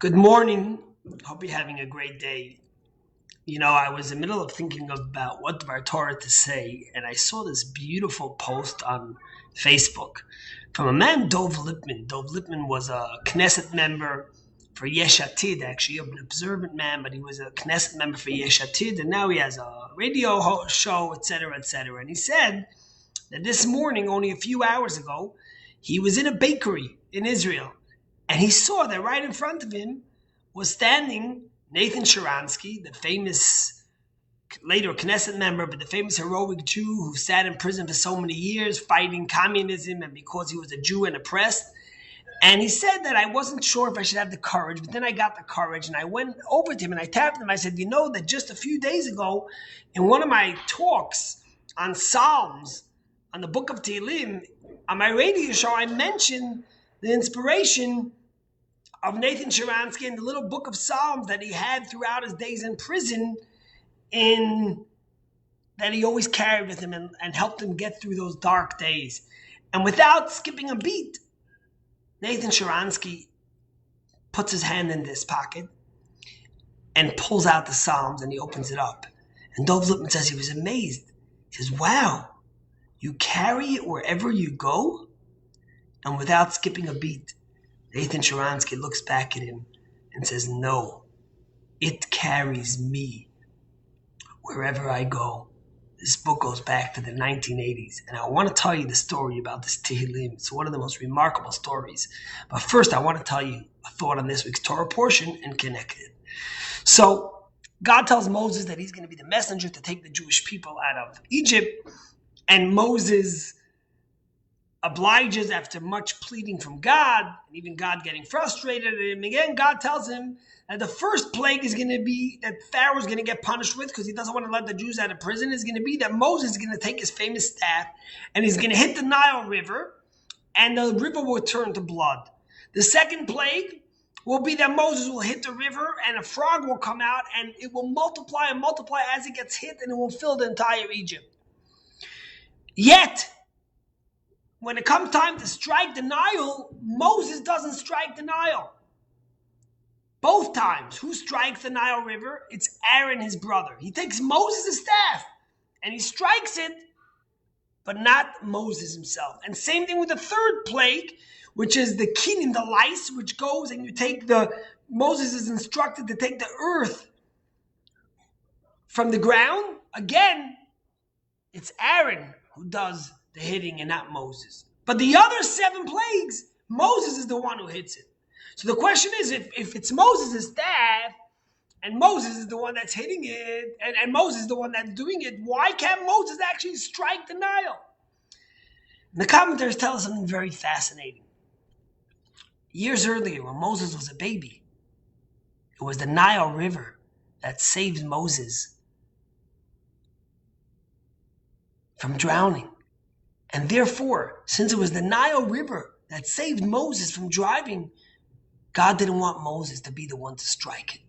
Good morning. Hope you're having a great day. I was in the middle of thinking about what our Torah to say, and I saw this beautiful post on Facebook from a man, Dov Lipman. Dov Lipman was a Knesset member for Yesh Atid, actually, an observant man, but he was a Knesset member for Yesh Atid, and now he has a radio show, etc., etc. And he said that this morning, only a few hours ago, he was in a bakery in Israel, and he saw that right in front of him was standing Nathan Sharansky, the famous, later Knesset member, but the famous heroic Jew who sat in prison for so many years fighting communism and because he was a Jew and oppressed. And he said that I wasn't sure if I should have the courage, but then I got the courage and I went over to him and I tapped him. I said, that just a few days ago in one of my talks on Psalms, on the book of Tehillim, on my radio show, I mentioned the inspiration of Nathan Sharansky in the little book of Psalms that he had throughout his days in prison, that he always carried with him and helped him get through those dark days. And without skipping a beat, Nathan Sharansky puts his hand in this pocket and pulls out the Psalms and he opens it up. And Dov Lipman says he was amazed. He says, wow, you carry it wherever you go? And without skipping a beat, Nathan Sharansky looks back at him and says, no, it carries me wherever I go. This book goes back to the 1980s, and I want to tell you the story about this Tehillim. It's one of the most remarkable stories. But first, I want to tell you a thought on this week's Torah portion and connect it. So, God tells Moses that he's going to be the messenger to take the Jewish people out of Egypt, and Moses obliges after much pleading from God, and even God getting frustrated. And again, God tells him that the first plague is going to be that Pharaoh's going to get punished with because he doesn't want to let the Jews out of prison. Is going to be that Moses is going to take his famous staff and he's going to hit the Nile River, and the river will turn to blood. The second plague will be that Moses will hit the river and a frog will come out and it will multiply and multiply as it gets hit, and it will fill the entire Egypt. Yet, when it comes time to strike the Nile, Moses doesn't strike the Nile. Both times, who strikes the Nile River? It's Aaron, his brother. He takes Moses' staff and he strikes it, but not Moses himself. And same thing with the third plague, which is the kinin, the lice, which goes and you take Moses is instructed to take the earth from the ground. Again, it's Aaron who does the hitting and not Moses. But the other 7 plagues, Moses is the one who hits it. So the question is, if it's Moses' staff, and Moses is the one that's hitting it, and Moses is the one that's doing it, why can't Moses actually strike the Nile? And the commentators tell us something very fascinating. Years earlier, when Moses was a baby, it was the Nile River that saved Moses from drowning. And therefore, since it was the Nile River that saved Moses from driving, God didn't want Moses to be the one to strike it.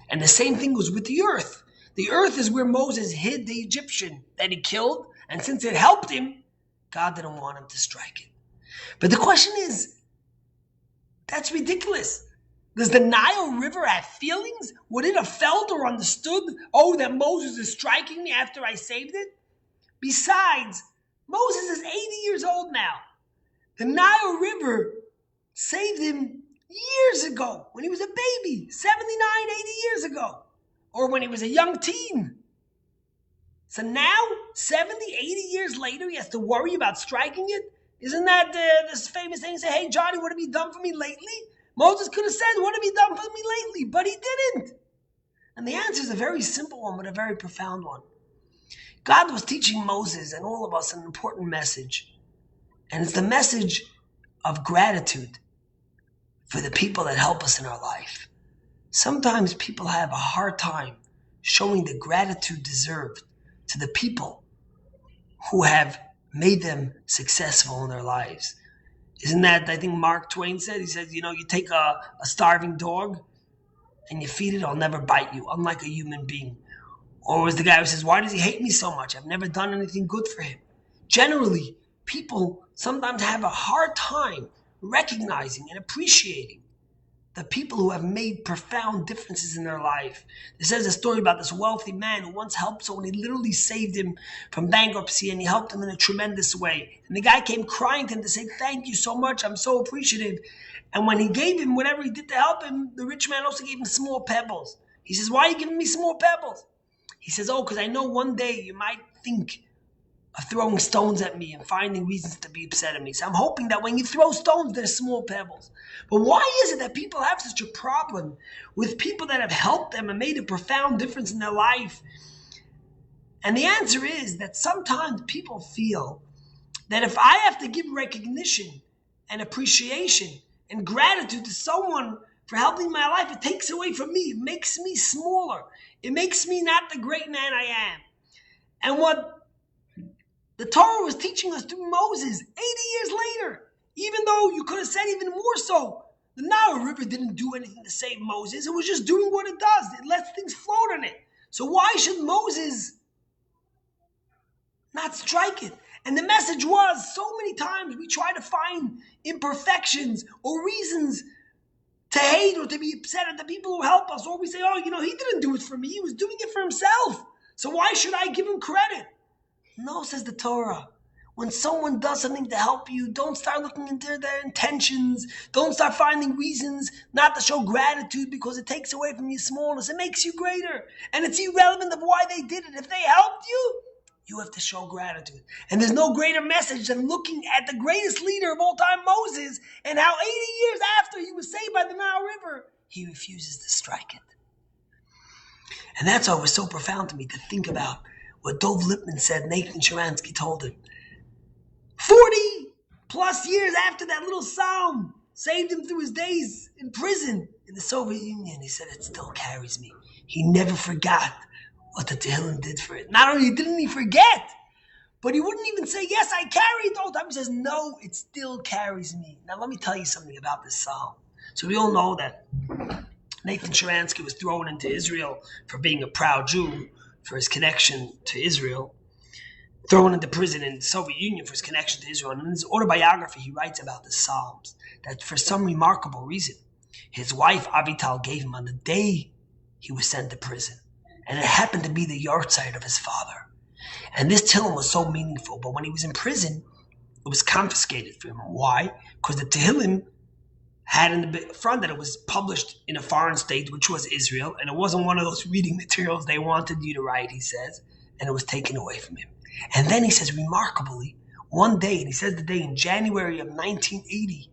And the same thing was with the earth. The earth is where Moses hid the Egyptian that he killed. And since it helped him, God didn't want him to strike it. But the question is, that's ridiculous. Does the Nile River have feelings? Would it have felt or understood, that Moses is striking me after I saved it? Besides, Moses is 80 years old now. The Nile River saved him years ago when he was a baby, 79, 80 years ago, or when he was a young teen. So now, 70, 80 years later, he has to worry about striking it? Isn't that this famous thing? Say, hey, Johnny, what have you done for me lately? Moses could have said, what have you done for me lately? But he didn't. And the answer is a very simple one, but a very profound one. God was teaching Moses and all of us an important message. And it's the message of gratitude for the people that help us in our life. Sometimes people have a hard time showing the gratitude deserved to the people who have made them successful in their lives. Isn't that, I think Mark Twain said, he said, you take a starving dog and you feed it, it'll never bite you, unlike a human being. Or was the guy who says, why does he hate me so much? I've never done anything good for him. Generally, people sometimes have a hard time recognizing and appreciating the people who have made profound differences in their life. It says a story about this wealthy man who once helped someone. He literally saved him from bankruptcy, and he helped him in a tremendous way. And the guy came crying to him to say, "Thank you so much. I'm so appreciative." And when he gave him whatever he did to help him, the rich man also gave him small pebbles. He says, "Why are you giving me small pebbles?" He says, "Oh, because I know one day you might think of throwing stones at me and finding reasons to be upset at me. So I'm hoping that when you throw stones, they're small pebbles." But why is it that people have such a problem with people that have helped them and made a profound difference in their life? And the answer is that sometimes people feel that if I have to give recognition and appreciation and gratitude to someone for helping my life, it takes away from me. It makes me smaller. It makes me not the great man I am. And what the Torah was teaching us through Moses 80 years later, even though you could have said even more so, the Nile River didn't do anything to save Moses. It was just doing what it does. It lets things float on it. So why should Moses not strike it? And the message was, so many times we try to find imperfections or reasons to hate or to be upset at the people who help us. Or we say, "Oh, he didn't do it for me. He was doing it for himself. So why should I give him credit?" No, says the Torah. When someone does something to help you, don't start looking into their intentions. Don't start finding reasons not to show gratitude, because it takes away from your smallness. It makes you greater. And it's irrelevant of why they did it. If they helped you, you have to show gratitude. And there's no greater message than looking at the greatest leader of all time, Moses, and how 80 years after he was saved by the Nile River, he refuses to strike it. And that's why it was so profound to me to think about what Dov Lipman said Nathan Sharansky told him. 40 plus years after that little psalm saved him through his days in prison in the Soviet Union, he said, "It still carries me." He never forgot what the Tehillim did for it. Not only didn't he forget, but he wouldn't even say, "Yes, I carry it all the time." He says, "No, it still carries me." Now, let me tell you something about this psalm. So we all know that Nathan Sharansky was thrown into Israel for being a proud Jew, for his connection to Israel, thrown into prison in the Soviet Union for his connection to Israel. And in his autobiography, he writes about the Psalms, that for some remarkable reason, his wife Avital gave him on the day he was sent to prison. And it happened to be the yahrzeit of his father. And this Tehillim was so meaningful. But when he was in prison, it was confiscated from him. Why? Because the Tehillim had in the front that it was published in a foreign state, which was Israel, and it wasn't one of those reading materials they wanted you to write, he says, and it was taken away from him. And then he says, remarkably, one day, and he says the day in January of 1980,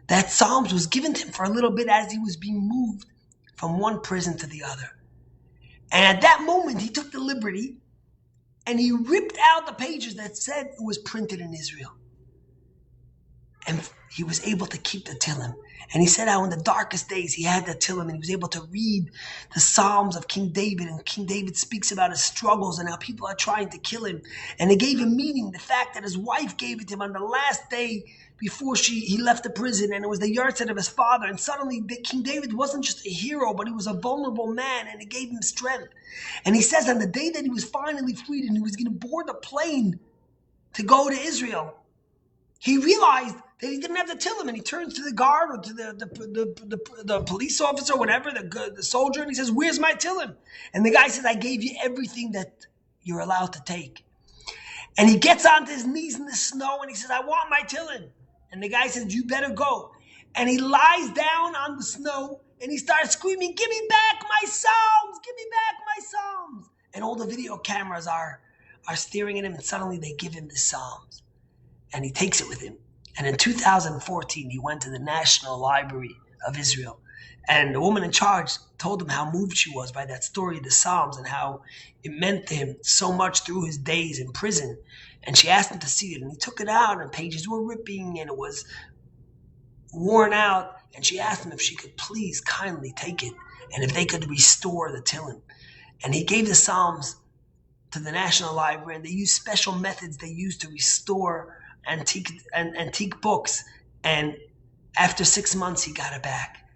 that Psalms was given to him for a little bit as he was being moved from one prison to the other. And at that moment, he took the liberty and he ripped out the pages that said it was printed in Israel. And he was able to keep the Tehillim. And he said how in the darkest days he had the Tehillim, and he was able to read the Psalms of King David. And King David speaks about his struggles and how people are trying to kill him. And it gave him meaning, the fact that his wife gave it to him on the last day before he left the prison. And it was the yahrzeit of his father. And suddenly King David wasn't just a hero, but he was a vulnerable man, and it gave him strength. And he says on the day that he was finally freed and he was going to board a plane to go to Israel, he realized that he didn't have the Tehillim, and he turns to the guard or to the police officer, whatever, the soldier, and he says, "Where's my Tehillim?" And the guy says, "I gave you everything that you're allowed to take." And he gets onto his knees in the snow and he says, "I want my Tehillim." And the guy says, "You better go." And he lies down on the snow and he starts screaming, "Give me back my Psalms! Give me back my Psalms!" And all the video cameras are staring at him, and suddenly they give him the Psalms. And he takes it with him. And in 2014, he went to the National Library of Israel. And the woman in charge told him how moved she was by that story of the Psalms and how it meant to him so much through his days in prison. And she asked him to see it. And he took it out, and pages were ripping, and it was worn out. And she asked him if she could please kindly take it, and if they could restore the Tehillim. And he gave the Psalms to the National Library, and they used special methods they used to restore antique books. And after 6 months, he got it back.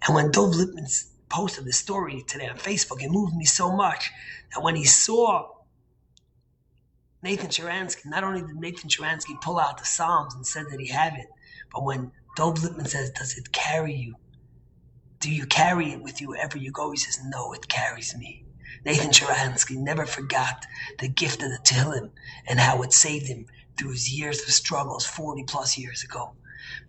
And when Dov Lipman posted this story today on Facebook, it moved me so much that when he saw Nathan Sharansky, not only did Nathan Sharansky pull out the Psalms and said that he had it, but when Dov Lipman says, "Does it carry you?" Do you carry it with you wherever you go? He says, no, it carries me. Nathan Sharansky never forgot the gift of the Tehillim and how it saved him through his years of struggles 40 plus years ago.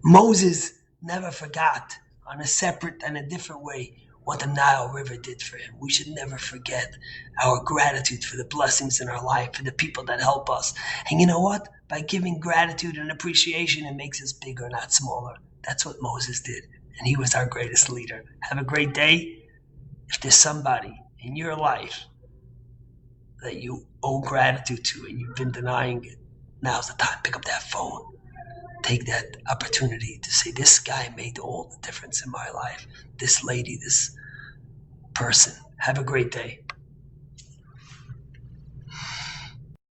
Moses never forgot, on a separate and a different way, what the Nile River did for him. We should never forget our gratitude for the blessings in our life, for the people that help us. And you know what? By giving gratitude and appreciation, it makes us bigger, not smaller. That's what Moses did. And he was our greatest leader. Have a great day. If there's somebody in your life that you owe gratitude to and you've been denying it, now's the time. Pick up that phone. Take that opportunity to say, this guy made all the difference in my life. This lady, this person. Have a great day.